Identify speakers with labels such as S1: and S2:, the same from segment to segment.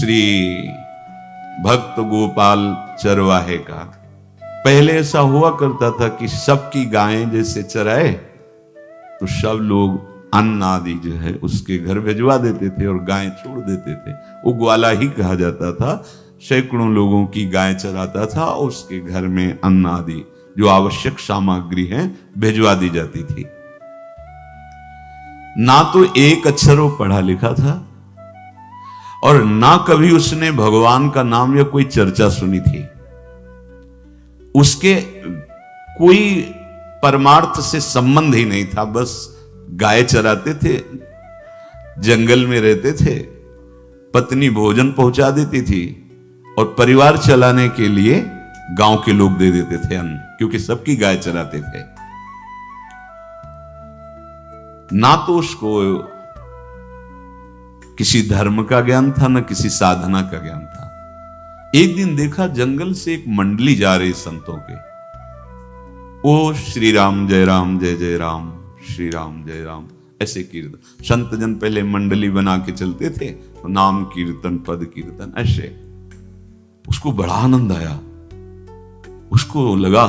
S1: श्री भक्त गोपाल चरवाहे का। पहले ऐसा हुआ करता था कि सबकी गायें जैसे चराए तो सब लोग अन्न आदि जो है उसके घर भिजवा देते थे और गायें छोड़ देते थे। वो ग्वाला ही कहा जाता था। सैकड़ों लोगों की गायें चराता था और उसके घर में अन्न आदि जो आवश्यक सामग्री है भिजवा दी जाती थी। ना तो एक अक्षर वो पढ़ा लिखा था और ना कभी उसने भगवान का नाम या कोई चर्चा सुनी थी। उसके कोई परमार्थ से संबंध ही नहीं था। बस गाय चराते थे, जंगल में रहते थे, पत्नी भोजन पहुंचा देती थी और परिवार चलाने के लिए गांव के लोग दे देते थे अन्न, क्योंकि सबकी गाय चराते थे। ना तो उसको किसी धर्म का ज्ञान था, ना किसी साधना का ज्ञान था। एक दिन देखा जंगल से एक मंडली जा रही संतों के। ओ श्री राम जय राम जय जय राम, श्री राम जय राम, ऐसे कीर्तन। संत जन पहले मंडली बना के चलते थे, तो नाम कीर्तन पद कीर्तन ऐसे। उसको बड़ा आनंद आया। उसको लगा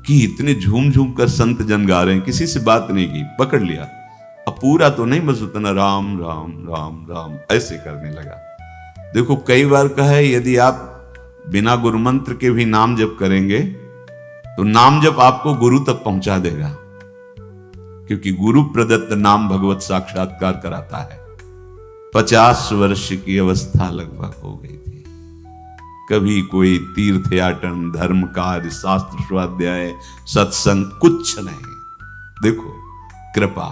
S1: कि इतने झूम झूम कर संत जन गा रहे हैं, किसी से बात नहीं की, पकड़ लिया। अब पूरा तो नहीं, बस उतना राम राम राम राम ऐसे करने लगा। देखो कई बार कहा है, यदि आप बिना गुरु मंत्र के भी नाम जप करेंगे तो नाम जप आपको गुरु तक पहुंचा देगा, क्योंकि गुरु प्रदत्त नाम भगवत साक्षात्कार कराता है। 50 वर्ष की अवस्था लगभग हो गई थी। कभी कोई तीर्थ याटन, धर्म कार्य, शास्त्र स्वाध्याय, सत्संग कुछ नहीं। देखो कृपा,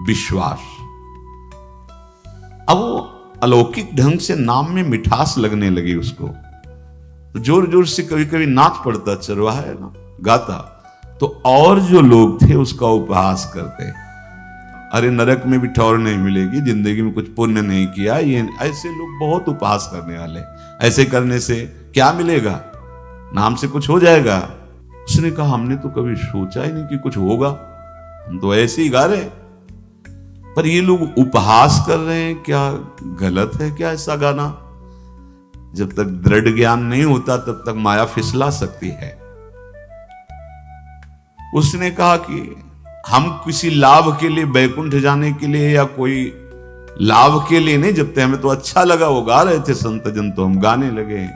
S1: विश्वास। अब वो अलौकिक ढंग से नाम में मिठास लगने लगी उसको, तो जोर जोर से कभी कभी नाच पड़ता, चरवाहा ना गाता, तो और जो लोग थे उसका उपहास करते। अरे नरक में भी ठौर नहीं मिलेगी, जिंदगी में कुछ पुण्य नहीं किया, ये ऐसे लोग बहुत उपहास करने वाले। ऐसे करने से क्या मिलेगा, नाम से कुछ हो जाएगा। उसने कहा हमने तो कभी सोचा ही नहीं कि कुछ होगा, हम तो ऐसे ही गा रहे। पर ये लोग उपहास कर रहे हैं, क्या गलत है क्या ऐसा गाना? जब तक दृढ़ ज्ञान नहीं होता तब तक माया फिसला सकती है। उसने कहा कि हम किसी लाभ के लिए, बैकुंठ जाने के लिए या कोई लाभ के लिए नहीं जपते, हमें तो अच्छा लगा, वो गा रहे थे संत जन तो हम गाने लगे।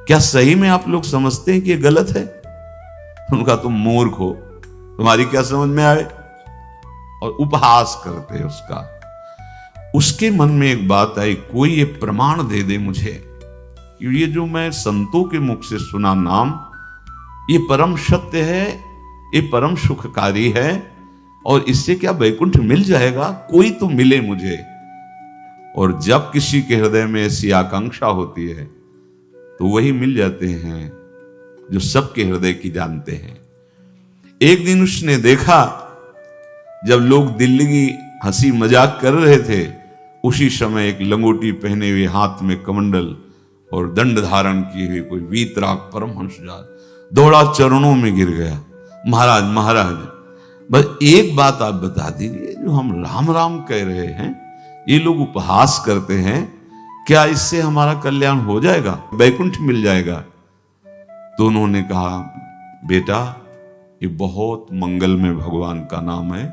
S1: क्या सही में आप लोग समझते हैं कि ये गलत है? उनका तुम मूर्ख हो, तुम्हारी क्या समझ में आए? और उपहास करते उसका। उसके मन में एक बात आई, कोई ये प्रमाण दे दे मुझे कि ये जो मैं संतों के मुख से सुना नाम, ये परम सत्य है, ये परम सुखकारी है, और इससे क्या बैकुंठ मिल जाएगा? कोई तो मिले मुझे। और जब किसी के हृदय में ऐसी आकांक्षा होती है तो वही मिल जाते हैं जो सबके हृदय की जानते हैं। एक दिन उसने देखा जब लोग दिल्ली की हंसी मजाक कर रहे थे, उसी समय एक लंगोटी पहने हुए, हाथ में कमंडल और दंड धारण किए हुए कोई वीतराग परमहंस दौड़ा, चरणों में गिर गया। महाराज महाराज, बस एक बात आप बता दीजिए, जो हम राम राम कह रहे हैं, ये लोग उपहास करते हैं, क्या इससे हमारा कल्याण हो जाएगा, बैकुंठ मिल जाएगा? तो उन्होंने कहा बेटा ये बहुत मंगल में भगवान का नाम है,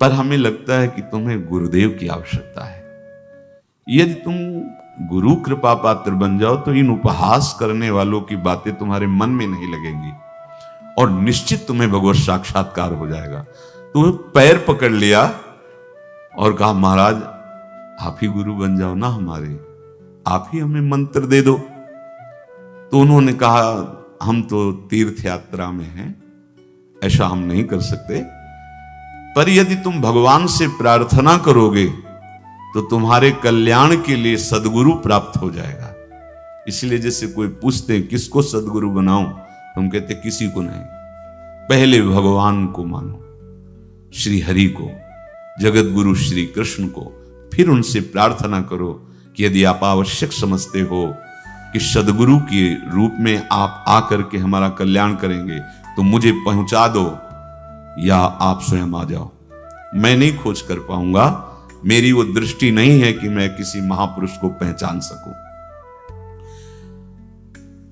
S1: पर हमें लगता है कि तुम्हें गुरुदेव की आवश्यकता है। यदि तुम गुरु कृपा पात्र बन जाओ तो इन उपहास करने वालों की बातें तुम्हारे मन में नहीं लगेंगी और निश्चित तुम्हें भगवत साक्षात्कार हो जाएगा। तो पैर पकड़ लिया और कहा महाराज आप ही गुरु बन जाओ ना हमारे, आप ही हमें मंत्र दे दो। तो उन्होंने कहा हम तो तीर्थ यात्रा में हैं, ऐसा हम नहीं कर सकते, पर यदि तुम भगवान से प्रार्थना करोगे तो तुम्हारे कल्याण के लिए सदगुरु प्राप्त हो जाएगा। इसलिए जैसे कोई पूछते हैं किसको सदगुरु बनाऊं, तुम कहते किसी को नहीं, पहले भगवान को मानो, श्री हरि को, जगत गुरु श्री कृष्ण को, फिर उनसे प्रार्थना करो कि यदि आप आवश्यक समझते हो कि सदगुरु के रूप में आप आकर के हमारा कल्याण करेंगे तो मुझे पहुंचा दो, या आप स्वयं आ जाओ। मैं नहीं खोज कर पाऊंगा, मेरी वो दृष्टि नहीं है कि मैं किसी महापुरुष को पहचान सकूं।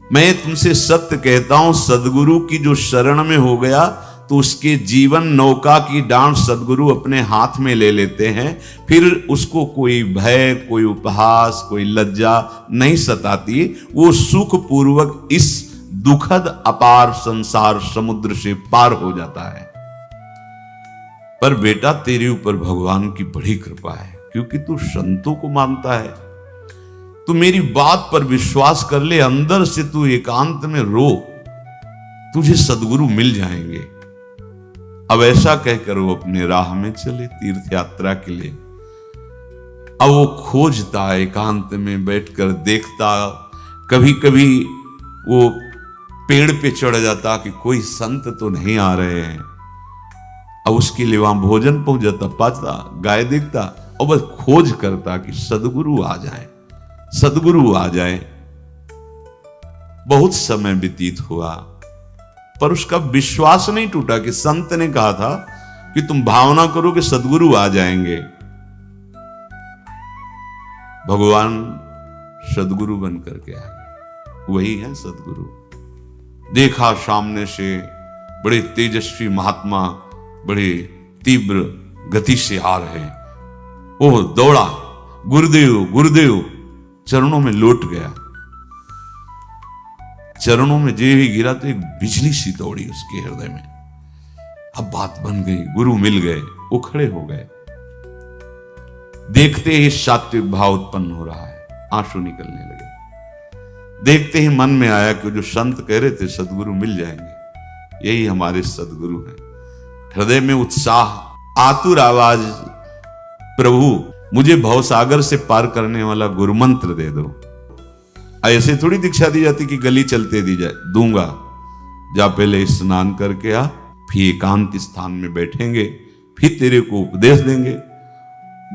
S1: मैं तुमसे सत्य कहता हूं, सदगुरु की जो शरण में हो गया तो उसके जीवन नौका की डांट सदगुरु अपने हाथ में ले लेते हैं। फिर उसको कोई भय, कोई उपहास, कोई लज्जा नहीं सताती। वो सुख पूर्वक इस दुखद अपार संसार समुद्र से पार हो जाता है। पर बेटा, तेरे ऊपर भगवान की बड़ी कृपा है, क्योंकि तू संतों को मानता है। तू मेरी बात पर विश्वास कर ले, अंदर से तू एकांत में रो, तुझे सदगुरु मिल जाएंगे। अब ऐसा कहकर वो अपने राह में चले तीर्थ यात्रा के लिए। अब वो खोजता, एकांत में बैठकर देखता, कभी कभी वो पेड़ पे चढ़ जाता कि कोई संत तो नहीं आ रहे हैं। अब उसके लिए वहां भोजन पहुंच जाता, पाता, गाय देखता और बस खोज करता कि सदगुरु आ जाए, सदगुरु आ जाए। बहुत समय व्यतीत हुआ, पर उसका विश्वास नहीं टूटा कि संत ने कहा था कि तुम भावना करो कि सदगुरु आ जाएंगे। भगवान सदगुरु बन करके आ गए, वही है सदगुरु। देखा सामने से बड़े तेजस्वी महात्मा बड़े तीव्र गति से आ रहे। वो दौड़ा, गुरुदेव गुरुदेव, चरणों में लौट गया। चरणों में जे ही गिरा तो एक बिजली सी दौड़ी उसके हृदय में। अब बात बन गई, गुरु मिल गए। वो खड़े हो गए, देखते ही सात्विक भाव उत्पन्न हो रहा है, आंसू निकलने लगे। देखते ही मन में आया कि जो संत कह रहे थे सदगुरु मिल जाएंगे, यही हमारे सदगुरु हैं। हृदय में उत्साह, आतुर आवाज, प्रभु मुझे भवसागर से पार करने वाला गुरु मंत्र दे दो। ऐसे थोड़ी दीक्षा दी जाती कि गली चलते दी जाए, दूंगा। जा पहले स्नान करके आ, फिर एकांत स्थान में बैठेंगे, फिर तेरे को उपदेश देंगे।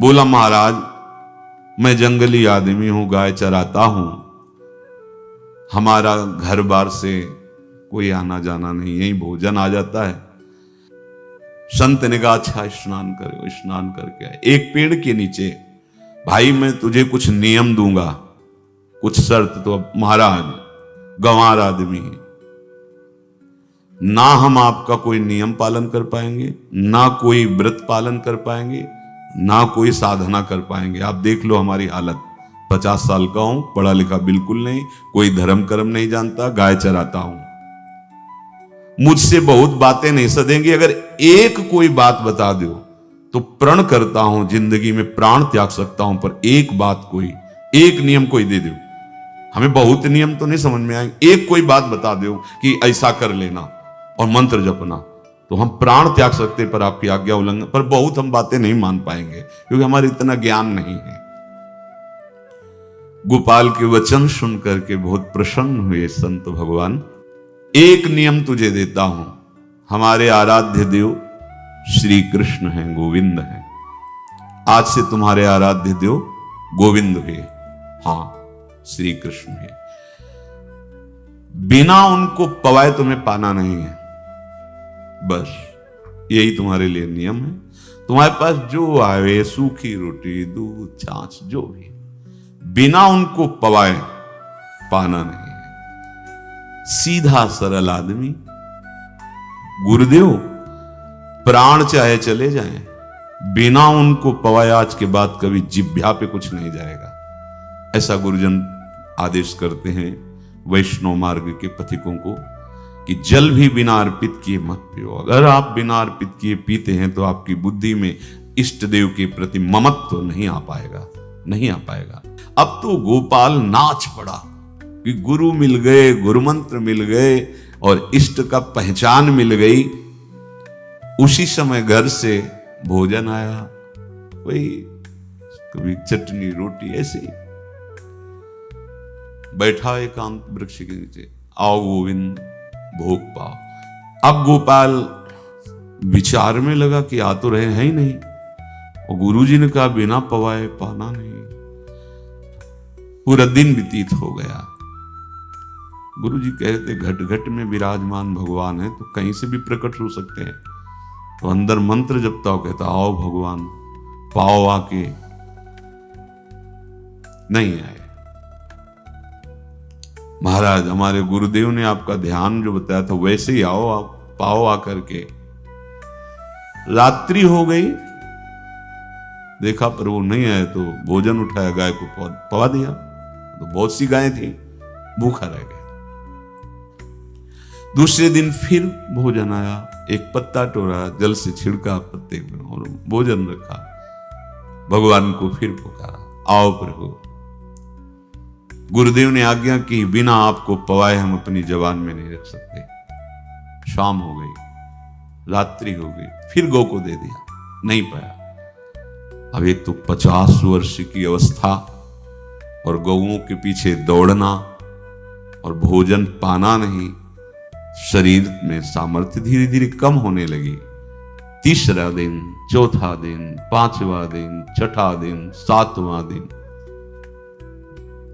S1: बोला, महाराज मैं जंगली आदमी हूं, गाय चराता हूं, हमारा घर बार से कोई आना जाना नहीं, यही भोजन आ जाता है। संत ने कहा, अच्छा स्नान करो। स्नान करके आए, एक पेड़ के नीचे। भाई मैं तुझे कुछ नियम दूंगा, कुछ शर्त। तो अब महाराज गंवार आदमी है, ना हम आपका कोई नियम पालन कर पाएंगे, ना कोई व्रत पालन कर पाएंगे, ना कोई साधना कर पाएंगे। आप देख लो हमारी हालत। 50 साल का हूं, पढ़ा लिखा बिल्कुल नहीं, कोई धर्म कर्म नहीं जानता, गाय चराता हूं। मुझसे बहुत बातें नहीं सदेंगी। अगर एक कोई बात बता दो तो प्रण करता हूं जिंदगी में प्राण त्याग सकता हूं, पर एक बात कोई, एक नियम कोई दे दो। हमें बहुत नियम तो नहीं समझ में आएंगे, एक कोई बात बता दो कि ऐसा कर लेना और मंत्र जपना, तो हम प्राण त्याग सकते, पर आपकी आज्ञा उल्लंघन, पर बहुत हम बातें नहीं मान पाएंगे क्योंकि हमारे इतना ज्ञान नहीं है। गोपाल के वचन सुन करके बहुत प्रसन्न हुए संत भगवान। एक नियम तुझे देता हूं, हमारे आराध्य देव श्री कृष्ण हैं, गोविंद हैं। आज से तुम्हारे आराध्य देव गोविंद हुए, हाँ श्री कृष्ण है। बिना उनको पवाए तुम्हें पाना नहीं है, बस यही तुम्हारे लिए नियम है। तुम्हारे पास जो आवे, सूखी रोटी, दूध, छाछ, जो भी, बिना उनको पवाए पाना नहीं है। सीधा सरल आदमी। गुरुदेव प्राण चाहे चले जाएं, बिना उनको पवाए आज के बाद कभी जिह्वा पे कुछ नहीं जाएगा। ऐसा गुरुजन आदेश करते हैं वैष्णव मार्ग के पथिकों को कि जल भी बिना अर्पित किए मत पियो। अगर आप बिना अर्पित किए पीते हैं तो आपकी बुद्धि में इष्ट देव के प्रति ममत्व तो नहीं आ पाएगा, नहीं आ पाएगा। अब तो गोपाल नाच पड़ा कि गुरु मिल गए, गुरु मंत्र मिल गए और इष्ट का पहचान मिल गई। उसी समय घर से भोजन आया, वही कभी चटनी रोटी, ऐसे ही बैठा एकांत वृक्ष के नीचे। आओ गोविंद भोग पाओ। अब गोपाल विचार में लगा कि आ तो रहे हैं ही नहीं, और गुरुजी ने कहा बिना पवाए पाना नहीं। पूरा दिन व्यतीत हो गया। गुरुजी कहते घट घट में विराजमान भगवान है, तो कहीं से भी प्रकट हो सकते हैं। तो अंदर मंत्र जपता हो, कहता आओ भगवान पाव आके नहीं आए। महाराज हमारे गुरुदेव ने आपका ध्यान जो बताया था वैसे ही आओ, आप पाओ आकर के। रात्रि हो गई, देखा पर वो नहीं आए तो भोजन उठाया, गाय को पवा दिया। तो बहुत सी गायें थी, भूखा रह गया। दूसरे दिन फिर भोजन आया, एक पत्ता टोरा, जल से छिड़का पत्ते में और भोजन रखा। भगवान को फिर पुकारा, आओ प्रभु। गुरुदेव ने आज्ञा की, बिना आपको पवाए हम अपनी जबान में नहीं रख सकते। शाम हो गई, रात्रि हो गई, फिर गौ को दे दिया, नहीं पाया। अब एक तो 50 वर्ष की अवस्था और गौओं के पीछे दौड़ना और भोजन पाना नहीं, शरीर में सामर्थ्य धीरे धीरे कम होने लगी। तीसरा दिन, चौथा दिन, पांचवा दिन, छठा दिन, सातवां दिन,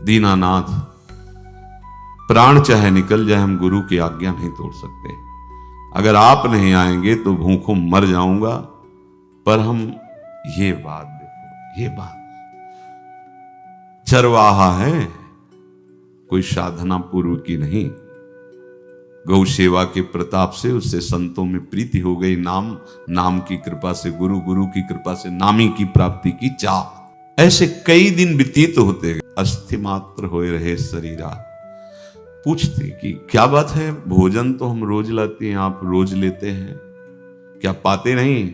S1: दीनानाथ प्राण चाहे निकल जाए, हम गुरु की आज्ञा नहीं तोड़ सकते। अगर आप नहीं आएंगे तो भूखों मर जाऊंगा। पर हम ये बात देखो, ये बात चरवाहा है, कोई साधना पूर्व की नहीं। गौ सेवा के प्रताप से उससे संतों में प्रीति हो गई, नाम की कृपा से, गुरु की कृपा से नामी की प्राप्ति की चाह। ऐसे कई दिन व्यतीत होते गए, अस्थि मात्र होए रहे शरीरा। पूछते कि क्या बात है, भोजन तो हम रोज लाते हैं, आप रोज लेते हैं, क्या पाते नहीं?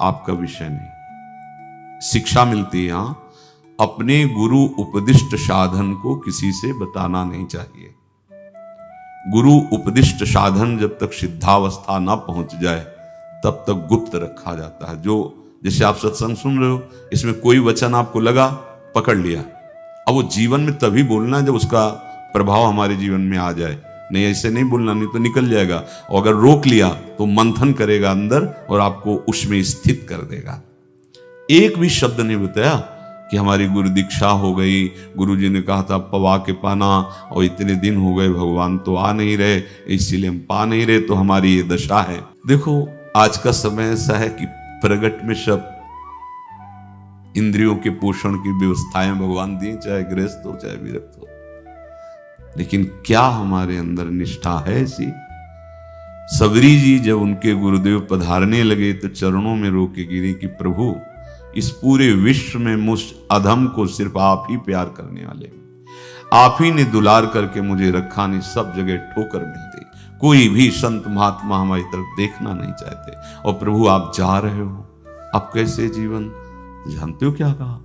S1: आपका विषय नहीं। शिक्षा मिलती है, अपने गुरु उपदिष्ट साधन को किसी से बताना नहीं चाहिए। गुरु उपदिष्ट साधन जब तक सिद्धावस्था ना पहुंच जाए तब तक गुप्त रखा जाता है। जो जैसे आप सत्संग सुन रहे हो, इसमें कोई वचन आपको लगा, पकड़ लिया, अब वो जीवन में तभी बोलना जब उसका प्रभाव हमारे जीवन में आ जाए। नहीं ऐसे नहीं बोलना, नहीं तो निकल जाएगा। और अगर रोक लिया तो मंथन करेगा अंदर और आपको उसमें स्थित कर देगा। एक भी शब्द नहीं बताया कि हमारी गुरु दीक्षा हो गई, गुरुजी ने कहा था पवा के पाना, और इतने दिन हो गए भगवान तो आ नहीं रहे, इसीलिए हम पा नहीं रहे, तो हमारी ये दशा है। देखो आज का समय ऐसा है कि प्रगट में सब इंद्रियों के पोषण की व्यवस्थाएं भगवान दी, चाहे गृहस्थ हो चाहे विरक्त हो, लेकिन क्या हमारे अंदर निष्ठा है ऐसी? सबरी जी जब उनके गुरुदेव पधारने लगे तो चरणों में रो के गिरी कि प्रभु इस पूरे विश्व में मुझ अधम को सिर्फ आप ही प्यार करने वाले, आप ही ने दुलार करके मुझे रखा, नहीं सब जगह ठोकर मिलती, कोई भी संत महात्मा हमारी तरफ देखना नहीं चाहते, और प्रभु आप जा रहे हो, अब कैसे जीवन? जानते हो क्या कहा?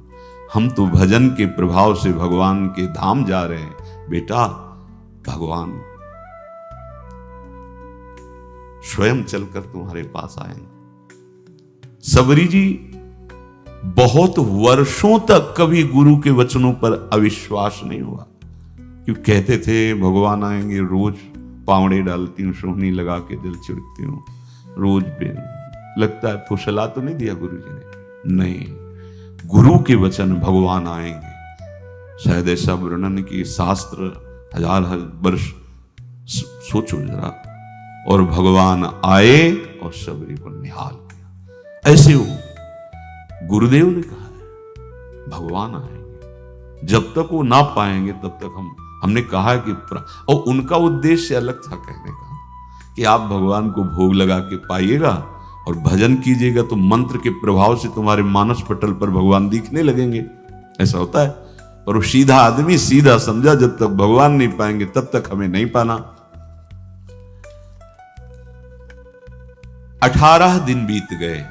S1: हम तो भजन के प्रभाव से भगवान के धाम जा रहे हैं बेटा, भगवान स्वयं चलकर तुम्हारे पास आएंगे। सबरी जी बहुत वर्षों तक कभी गुरु के वचनों पर अविश्वास नहीं हुआ, क्यों कहते थे भगवान आएंगे, रोज पावड़े डालती हूँ, सोहनी लगा के जल छिड़कती हूँ, रोज पे लगता है फुसला तो नहीं दिया गुरु जी ने? नहीं, गुरु के वचन भगवान आएंगे। शायद ऐसा वर्णन की शास्त्र हजार वर्ष सोचो जरा, और भगवान आए और सबरी को निहाल किया। ऐसे हो गुरुदेव ने कहा है भगवान आएंगे, जब तक वो ना पाएंगे तब तक हमने कहा है कि और उनका उद्देश्य अलग था कहने का कि आप भगवान को भोग लगा के पाइएगा और भजन कीजिएगा तो मंत्र के प्रभाव से तुम्हारे मानस पटल पर भगवान दिखने लगेंगे। ऐसा होता है, पर वो सीधा आदमी सीधा समझा, जब तक भगवान नहीं पाएंगे तब तक हमें नहीं पाना। 18 दिन बीत गए,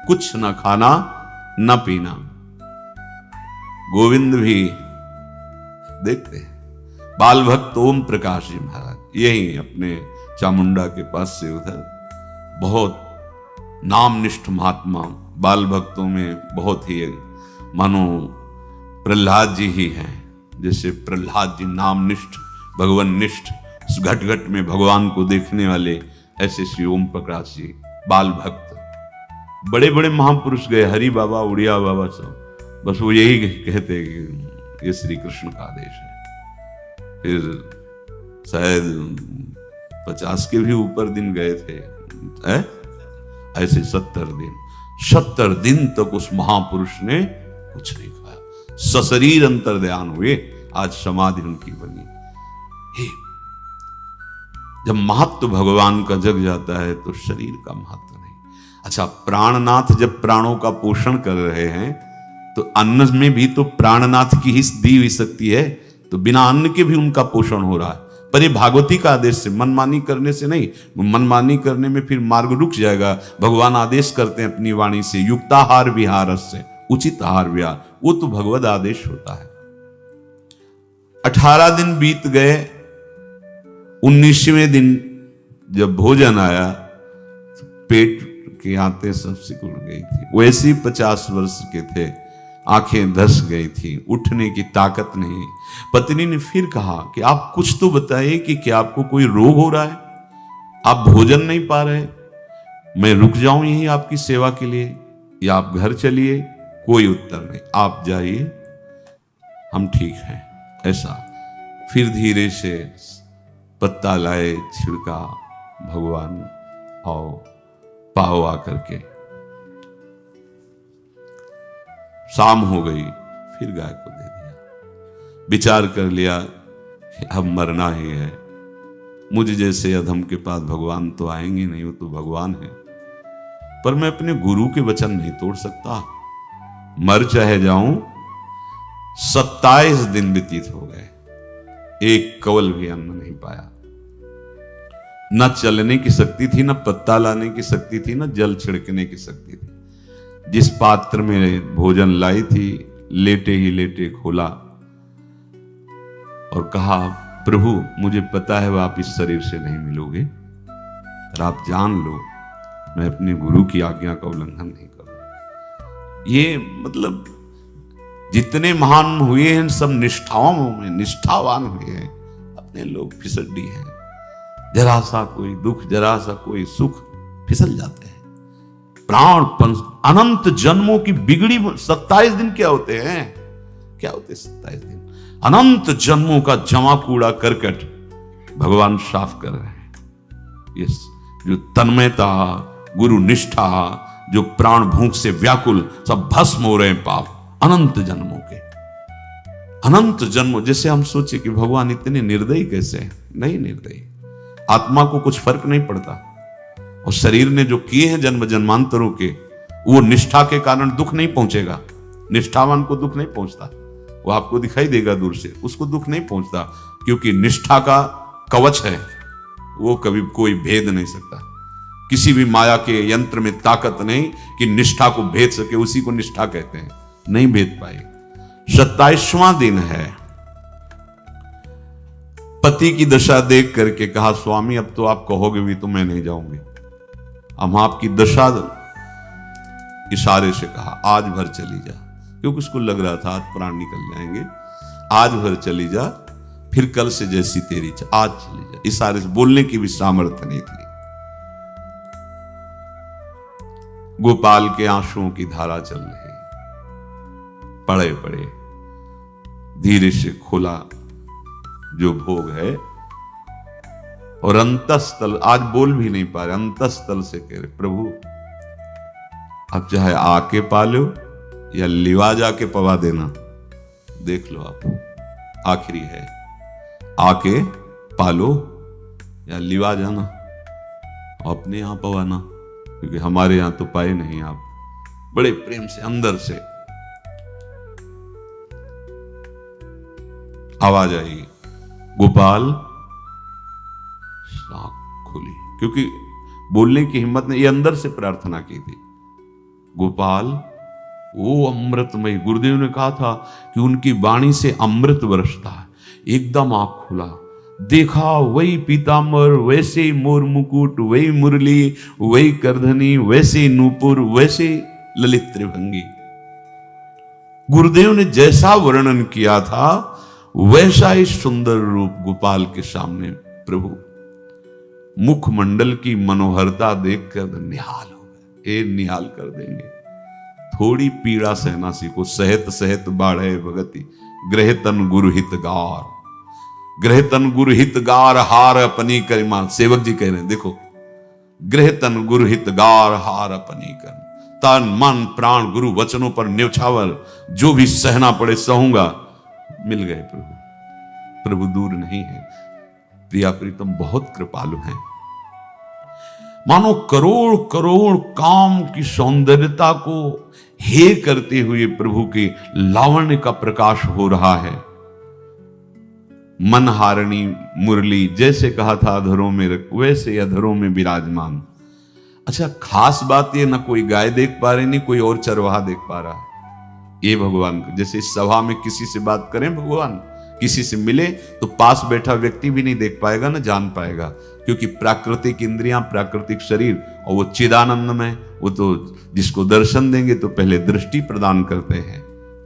S1: कुछ न खाना न पीना। गोविंद भी देखते हैं, बाल भक्त ओम प्रकाश जी महाराज यही अपने चामुंडा के पास से उधर, बहुत नामनिष्ठ महात्मा, बाल भक्तों में बहुत ही मानो प्रहलाद जी ही हैं। जैसे प्रहलाद जी नामनिष्ठ भगवान-निष्ठ, घट घट में भगवान को देखने वाले, ऐसे श्री ओम प्रकाश जी बाल भक्त। बड़े बड़े महापुरुष गए, हरि बाबा, उड़िया बाबा, सब बस वो यही कहते कि ये श्री कृष्ण का आदेश है। फिर शायद 50 के भी ऊपर दिन गए थे, ऐसे 70 दिन। 70 दिन तक उस महापुरुष ने कुछ नहीं खाया, सशरीर अंतर्ध्यान हुए, आज समाधि उनकी बनी। हे, जब महत्व भगवान का जग जाता है तो शरीर का महत्व नहीं। अच्छा, प्राणनाथ जब प्राणों का पोषण कर रहे हैं तो अन्न में भी तो प्राणनाथ की ही दी हुई शक्ति है, तो बिना अन्न के भी उनका पोषण हो रहा है। पर ये भागवती का आदेश से, मनमानी करने से नहीं। मनमानी करने में फिर मार्ग रुक जाएगा। भगवान आदेश करते हैं अपनी वाणी से, युक्ताहार विहार से, उचित आहार विहार, वो तो भगवत आदेश होता है। 18 दिन बीत गए, 19वें दिन जब भोजन आया तो पेट के आते सब सिकुड़ गई थी। वैसे ही 50 वर्ष के थे, आंखें धस गई थी, उठने की ताकत नहीं। पत्नी ने फिर कहा कि आप कुछ तो बताइए कि क्या आपको कोई रोग हो रहा है, आप भोजन नहीं पा रहे, मैं रुक जाऊं यहीं आपकी सेवा के लिए या आप घर चलिए। कोई उत्तर नहीं, आप जाइए, हम ठीक हैं। ऐसा फिर धीरे से पत्ता लाए, छिड़का, भगवान आओ पाओ आकर के। शाम हो गई, फिर गाय को दे दिया। विचार कर लिया कि अब मरना ही है, मुझ जैसे अधम के पास भगवान तो आएंगे नहीं, वो तो भगवान है, पर मैं अपने गुरु के वचन नहीं तोड़ सकता, मर चाहे जाऊं। 27 दिन व्यतीत हो गए, एक कवल भी अन्न नहीं पाया। न चलने की शक्ति थी, न पत्ता लाने की शक्ति थी, न जल छिड़कने की शक्ति थी। जिस पात्र में भोजन लाई थी, लेटे ही लेटे खोला और कहा, प्रभु मुझे पता है आप इस शरीर से नहीं मिलोगे, पर आप जान लो मैं अपने गुरु की आज्ञा का उल्लंघन नहीं करूंगा। ये मतलब जितने महान हुए हैं सब निष्ठाओं में निष्ठावान हुए हैं, अपने लोग फिसड्डी हैं। जरा सा कोई दुख, जरा सा कोई सुख, फिसल जाते हैं। प्राण अनंत जन्मों की बिगड़ी 27 दिन क्या होते हैं, क्या होते 27 दिन? अनंत जन्मों का जमा कूड़ा करकट भगवान साफ कर रहे हैं। यस, जो तन्मयता, गुरु निष्ठा, जो प्राण भूख से व्याकुल, सब भस्म हो रहे हैं पाप अनंत जन्मों के। अनंत जन्मों, जैसे हम सोचे कि भगवान इतने निर्दयी कैसे हैं? नहीं निर्दयी, आत्मा को कुछ फर्क नहीं पड़ता। और शरीर ने जो किए हैं जन्म जन्मांतरों के, वो निष्ठा के कारण दुख नहीं पहुंचेगा। निष्ठावान को दुख नहीं पहुंचता, वो आपको दिखाई देगा दूर से, उसको दुख नहीं पहुंचता, क्योंकि निष्ठा का कवच है, वो कभी कोई भेद नहीं सकता। किसी भी माया के यंत्र में ताकत नहीं कि निष्ठा को भेद सके, उसी को निष्ठा कहते हैं, नहीं भेद पाए। 27वां दिन है। पति की दशा देख करके कहा, स्वामी अब तो आप कहोगे भी तो मैं नहीं जाऊंगी, हम आपकी दशा, इशारे से कहा आज भर चली जा, क्योंकि उसको लग रहा था आज प्राण निकल जाएंगे। आज भर चली जा, फिर कल से जैसी तेरी आज चली जा। इशारे से, बोलने की भी सामर्थ्य नहीं थी। गोपाल के आंसुओं की धारा चल रही, पड़े पड़े धीरे से खोला जो भोग है, और अंतस्थल, आज बोल भी नहीं पा रहे, अंतस्थल से कह रहे, प्रभु अब चाहे आके पालो या लिवा जाके पवा देना, देख लो आप, आखिरी है, आके पालो या लिवा जाना, अपने यहां पवाना, क्योंकि हमारे यहां तो पाए नहीं आप। बड़े प्रेम से अंदर से आवाज आई, गोपाल। खुली, क्योंकि बोलने की हिम्मत ने, ये अंदर से प्रार्थना की थी, गोपाल वो अमृतमय। गुरुदेव ने कहा था कि उनकी वाणी से अमृत बरसता है। एकदम आंख खुला, देखा वही पीतांबर, वैसे ही मोर मुकुट, वही मुरली, वही करधनी, वैसे नूपुर, वैसे ललित त्रिभंगी। गुरुदेव ने जैसा वर्णन किया था वैसा ही सुंदर रूप गोपाल के सामने। प्रभु मुखमंडल की मनोहरता देखकर निहाल हो गए। ए निहाल कर देंगे, थोड़ी पीड़ा सहना सीखो। सहत सहत बाढ़े भगति, ग्रह तन गुरु हितगार, ग्रह तन गुरु हितगार हार अपनी करिमा। सेवक जी कह रहे हैं, देखो, ग्रह तन गुरु हितगार हार अपनी कर, तन मन प्राण गुरु वचनों पर न्यौछावर, जो भी सहना पड़े सहूंगा। मिल गए प्रभु। प्रभु दूर नहीं है। प्रिया प्रीतम बहुत कृपालु हैं। मानो करोड़ करोड़ काम की सौंदर्यता को हे करते हुए प्रभु के लावण्य का प्रकाश हो रहा है। मनहारिणी मुरली, जैसे कहा था अधरों में रख, वैसे अधरों में विराजमान। अच्छा, खास बात ये, ना कोई गाय देख पा रहे, नहीं कोई और चरवाहा देख पा रहा। ये भगवान को, जैसे इस सभा में किसी से बात करें भगवान, किसी से मिले तो पास बैठा व्यक्ति भी नहीं देख पाएगा, ना जान पाएगा, क्योंकि प्राकृतिक इंद्रियां, प्राकृतिक शरीर, और वो चिदानंद में, वो तो जिसको दर्शन देंगे तो पहले दृष्टि प्रदान करते हैं।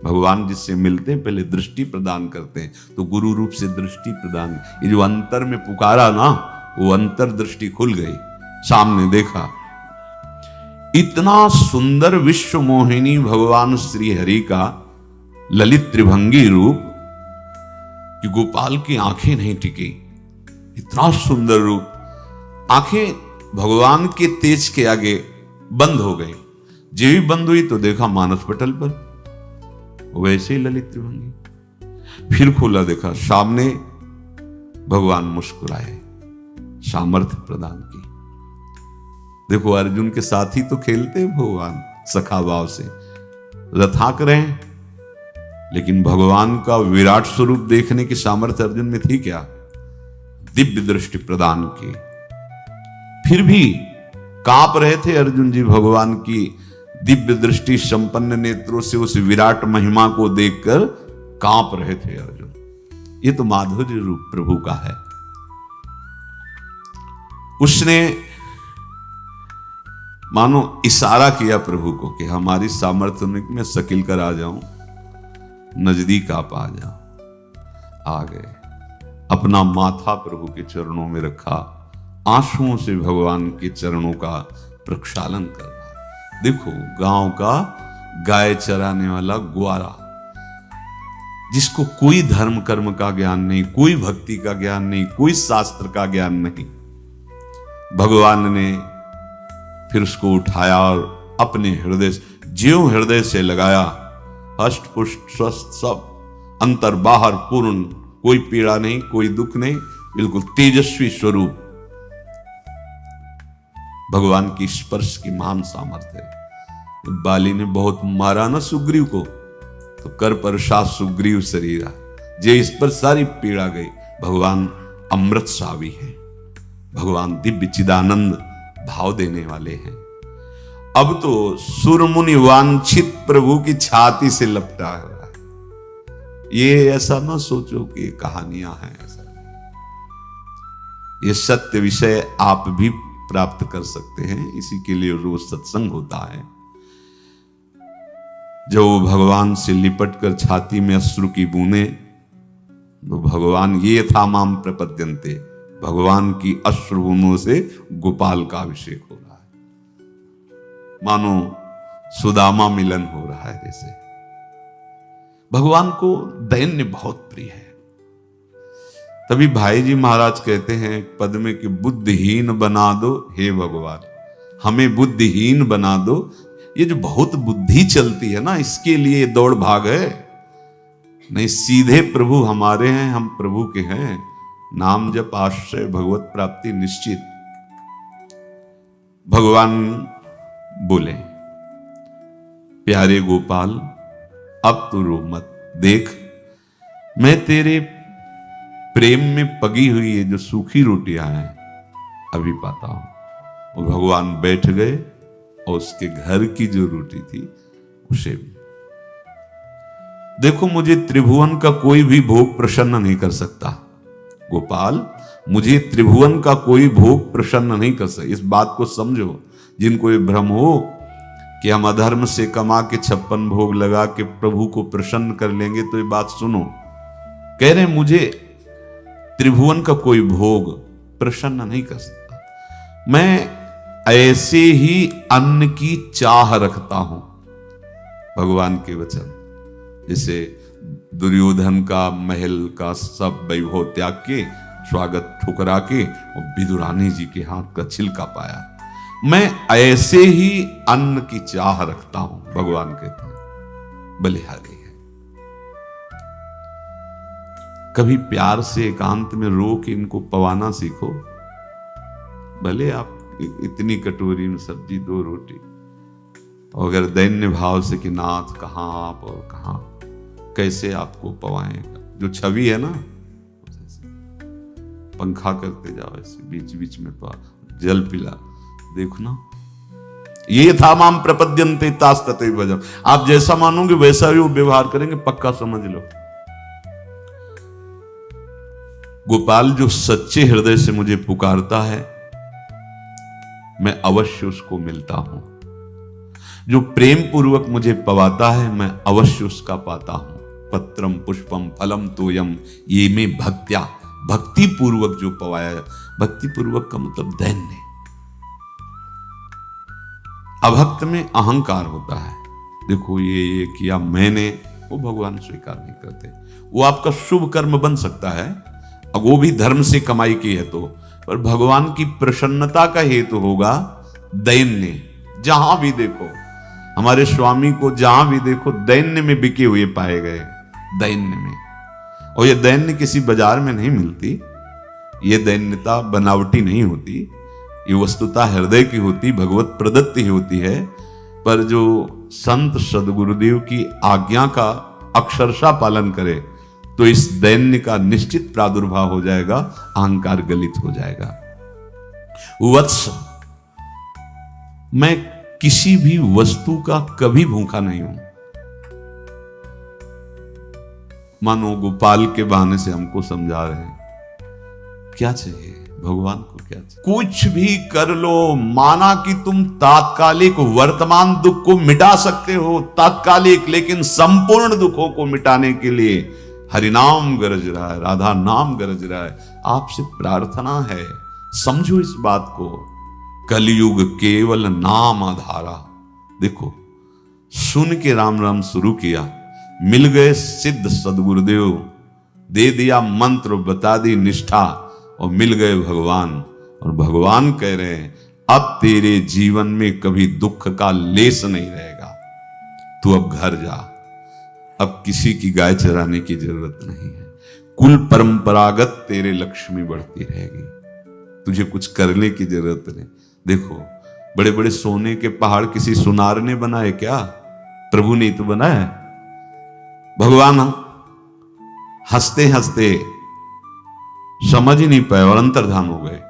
S1: भगवान जिससे मिलते हैं पहले दृष्टि प्रदान करते हैं, तो गुरु रूप से दृष्टि प्रदान। ये जो अंतर में पुकारा ना, वो अंतर दृष्टि खुल गई, सामने देखा। इतना सुंदर विश्व मोहिनी भगवान श्री हरि का ललित त्रिभंगी रूप कि गोपाल की आंखें नहीं टिकी। इतना सुंदर रूप, आंखें भगवान के तेज के आगे बंद हो गई। जेवी बंद हुई तो देखा मानस पटल पर वैसे ही ललित त्रिभंगी। फिर खोला, देखा सामने भगवान मुस्कुराए, सामर्थ्य प्रदान की। देखो अर्जुन के साथ ही तो खेलते भगवान सखा भाव से, रथाक रहे हैं, लेकिन भगवान का विराट स्वरूप देखने की सामर्थ्य अर्जुन में थी क्या? दिव्य दृष्टि प्रदान की। फिर भी कांप रहे थे अर्जुन जी भगवान की दिव्य दृष्टि संपन्न नेत्रों से उस विराट महिमा को देखकर कांप रहे थे अर्जुन। ये तो माधुर्य रूप प्रभु का है। उसने मानो इशारा किया प्रभु को कि हमारी सामर्थ्य में सकिल कर आ जाऊं, नजदीक आप आ जाओ। आ गए, अपना माथा प्रभु के चरणों में रखा, आंसुओं से भगवान के चरणों का प्रक्षालन कर रहा। देखो गांव का गाय चराने वाला ग्वारा, जिसको कोई धर्म कर्म का ज्ञान नहीं, कोई भक्ति का ज्ञान नहीं, कोई शास्त्र का ज्ञान नहीं, भगवान ने फिर उसको उठाया और अपने हृदय, ज्यों हृदय से लगाया, हष्ट पुष्ट स्वस्थ सब, अंतर बाहर पूर्ण, कोई पीड़ा नहीं, कोई दुख नहीं, बिल्कुल तेजस्वी स्वरूप। भगवान की स्पर्श की महान सामर्थ्य है। बाली ने बहुत मारा ना सुग्रीव को, तो कर पर शाह सुग्रीव शरीरा, जे इस पर सारी पीड़ा गई। भगवान अमृत सावी है, भगवान दिव्य चिदानंद भाव देने वाले हैं। अब तो सुरमुनि वांछित प्रभु की छाती से लपटा है। ये ऐसा ना सोचो कि कहानियां हैं, ऐसा ये सत्य विषय आप भी प्राप्त कर सकते हैं। इसी के लिए रोज सत्संग होता है। जब वो भगवान से लिपट कर छाती में अश्रु की बूंदे, तो भगवान ये था माम प्रपद्यन्ते, भगवान की अश्रु बूंदों से गोपाल का अभिषेक हो रहा है। मानो सुदामा मिलन हो रहा है। जैसे भगवान को दैन्य बहुत प्रिय है। तभी भाई जी महाराज कहते हैं पद में कि बुद्धिहीन बना दो हे भगवान, हमें बुद्धिहीन बना दो। ये जो बहुत बुद्धि चलती है ना, इसके लिए दौड़ भाग है। नहीं, सीधे प्रभु हमारे हैं, हम प्रभु के हैं। नाम जप आश्रय भगवत प्राप्ति निश्चित। भगवान बोले, प्यारे गोपाल अब तू रो मत, देख मैं तेरे प्रेम में पगी हुई ये जो सूखी रोटियां हैं अभी पाता हूं। और भगवान बैठ गए और उसके घर की जो रोटी थी उसे भी। देखो, मुझे त्रिभुवन का कोई भी भोग प्रसन्न नहीं कर सकता गोपाल, मुझे त्रिभुवन का कोई भोग प्रसन्न नहीं कर सकता। इस बात को समझो। जिनको ये भ्रम हो कि हम अधर्म से कमा के 56 भोग लगा के प्रभु को प्रसन्न कर लेंगे, तो ये बात सुनो। कह रहे मुझे त्रिभुवन का कोई भोग प्रसन्न नहीं कर सकता। मैं ऐसे ही अन्न की चाह रखता हूं। भगवान के वचन, जैसे दुर्योधन का महल का सब वैभव त्याग के, स्वागत ठुकरा के और विदुरानी जी के हाथ का छिलका पाया। मैं ऐसे ही अन्न की चाह रखता हूं, भगवान कहते हैं, बलिहारी है। कभी प्यार से एकांत में रो के इनको पवाना सीखो। भले आप इतनी कटोरी में सब्जी, 2 रोटी, और अगर दैन्य भाव से कि नाथ कहां आप और कहां, कैसे आपको पवाएगा। जो छवि है ना, पंखा करते जाओ ऐसे बीच बीच में, जल पिला, देखो ना, ये था माम प्रपद्यन्ते तास ततैव भजम। आप जैसा मानोगे वैसा ही वो व्यवहार करेंगे, पक्का समझ लो। गोपाल जो सच्चे हृदय से मुझे पुकारता है, मैं अवश्य उसको मिलता हूं। जो प्रेम पूर्वक मुझे पवाता है, मैं अवश्य उसका पाता हूं। पत्रम पुष्पम फलम तोयम ये में भक्त्या, भक्ति पूर्वक जो पवाया। भक्ति पूर्वक का मतलब दैन्य। अभक्त में अहंकार होता है, देखो ये किया मैंने, वो भगवान स्वीकार नहीं करते। वो आपका शुभ कर्म बन सकता है, अब वो भी धर्म से कमाई की है तो, पर भगवान की प्रसन्नता का हेतु होगा दैन्य। जहां भी देखो हमारे स्वामी को, जहां भी देखो दैन्य में बिके हुए पाए गए, दैन्य में। और ये दैन्य किसी बाजार में नहीं मिलती, ये दैन्यता बनावटी नहीं होती, ये वस्तुता हृदय की होती, भगवत प्रदत्त ही होती है। पर जो संत सदगुरुदेव की आज्ञा का अक्षरशः पालन करे तो इस दैन्य का निश्चित प्रादुर्भाव हो जाएगा, अहंकार गलित हो जाएगा। वत्स, मैं किसी भी वस्तु का कभी भूखा नहीं हूं। मानो गोपाल के बहाने से हमको समझा रहे हैं क्या चाहिए भगवान को, क्या चाहिए। कुछ भी कर लो, माना कि तुम तात्कालिक वर्तमान दुख को मिटा सकते हो, तात्कालिक, लेकिन संपूर्ण दुखों को मिटाने के लिए हरिनाम गरज रहा है, राधा नाम गरज रहा है। आपसे प्रार्थना है, समझो इस बात को। कलयुग केवल नाम आधारा। देखो, सुन के राम राम शुरू किया, मिल गए सिद्ध सदगुरुदेव, दे दिया मंत्र, बता दी निष्ठा, और मिल गए भगवान। और भगवान कह रहे हैं अब तेरे जीवन में कभी दुख का लेस नहीं रहेगा, तू अब घर जा, अब किसी की गाय चराने की जरूरत नहीं है। कुल परंपरागत तेरे लक्ष्मी बढ़ती रहेगी, तुझे कुछ करने की जरूरत नहीं। देखो, बड़े बड़े सोने के पहाड़ किसी सुनार ने बनाए क्या? प्रभु ने तो बनाया। भगवान हंसते हंसते समझ ही नहीं पाए और अंतर्धान हो गए।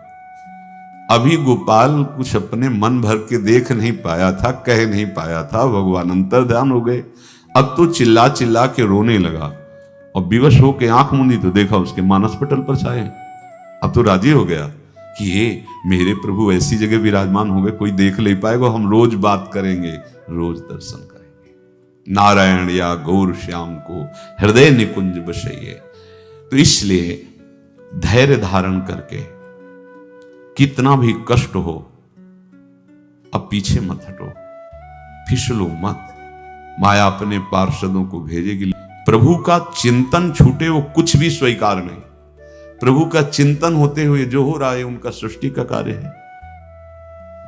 S1: अभी गोपाल कुछ अपने मन भर के देख नहीं पाया था, कह नहीं पाया था, भगवान अंतर्धान हो गए। अब तो चिल्ला चिल्ला के रोने लगा और विवश होके आंख मूंदी तो देखा उसके मानस पटल पर छाए। अब तो राजी हो गया कि ये मेरे प्रभु ऐसी जगह विराजमान हो गए, कोई देख नहीं पाएगा, हम रोज बात करेंगे, रोज दर्शन करेंगे। नारायण या गौर श्याम को हृदय निकुंज बसइए। तो इसलिए धैर्य धारण करके, कितना भी कष्ट हो, अब पीछे मत हटो, फिसलो मत। माया अपने पार्षदों को भेजेगी। प्रभु का चिंतन छूटे वो कुछ भी स्वीकार नहीं। प्रभु का चिंतन होते हुए जो हो रहा है उनका सृष्टि का कार्य है,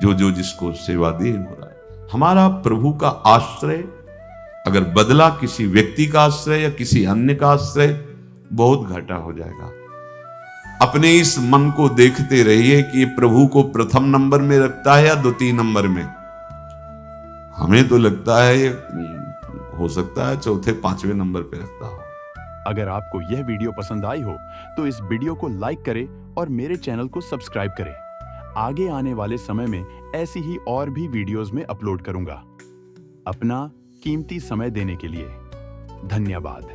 S1: जो जो जिसको सेवा दी हो रहा है। हमारा प्रभु का आश्रय अगर बदला किसी व्यक्ति का आश्रय या किसी अन्य का आश्रय, बहुत घाटा हो जाएगा। अपने इस मन को देखते रहिए कि प्रभु को प्रथम नंबर में रखता है या द्वितीय नंबर में। हमें तो लगता है हो सकता है चौथे पांचवें नंबर पे रखता हो।
S2: अगर आपको यह वीडियो पसंद आई हो तो इस वीडियो को लाइक करें और मेरे चैनल को सब्सक्राइब करें। आगे आने वाले समय में ऐसी ही और भी वीडियोस में अपलोड करूंगा। अपना कीमती समय देने के लिए धन्यवाद।